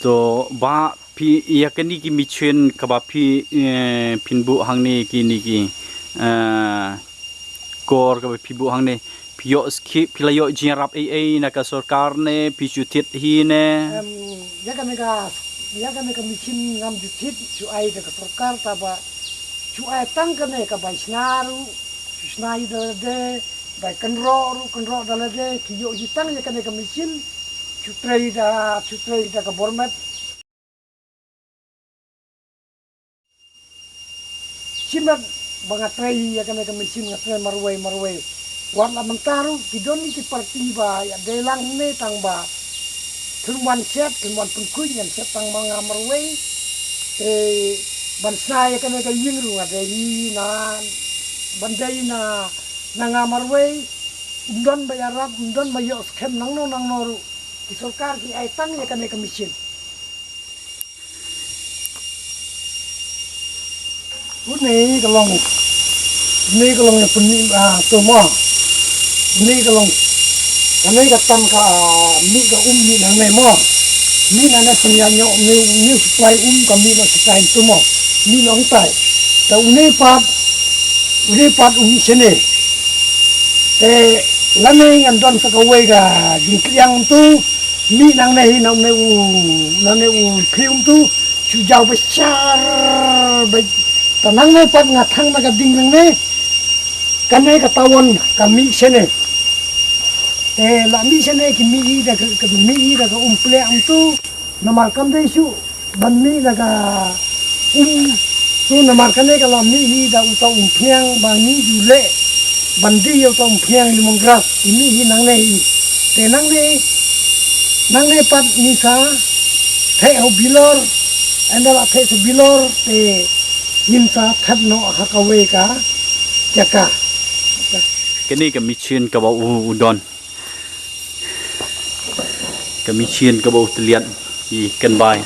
तो बा पी या कनी की मिशन कबा पी पिनबु हांगने की नि की कोर कबा पिबु हांगने पियो स्की पिलायो जिराप ए ना का सरकार ने पिचुतित ही ने ya kan ka mission ngam jutit chu ai da sarkar ta ba chu ai tang ka ne ka ba snaru snai da de ba kan ro da la de ki yo ji tang ya kan ka mission chu trade da ka bormat simat banga trai ya kan ka mission ngatrai marwai wan la mentaru ki doni ki parti ba ya de lang ne tang ba Keluan set, keluan pengkuy yang set tang mga marway, bansay ka na kaying runga dahi na banday na nangamarway, undon bayarap, undon mayo skem nang noru, di sarkar ki ay tang ya ka na kamisyon. Ini kalong yang pening semua, ini kalong kami katam ka mi ka mi nang nemo mi nana penyanyo mi supply kami na supply tu mo mi nang tai ta uni pat sene te lane ngandon sa kawai ka jingkliang tu mi nang ne u krium tu sujau besar tanang ne pat ngathang na ka ding nang ne kanai ka tawon kami sene lami sene ki mi da ka umple am tu namar kam dai su ban mi da ka tu namar kan ka lami da uta umpheng bang ni jule bandi yo ta umpheng limong gras ini hi nang nei te nang nei pat ni sa the ho bilor andala the su bilor te yin sa that no ha ka we ka jaka kini ka mission ka ba udon kami chiên ke bawah telian ikan bay.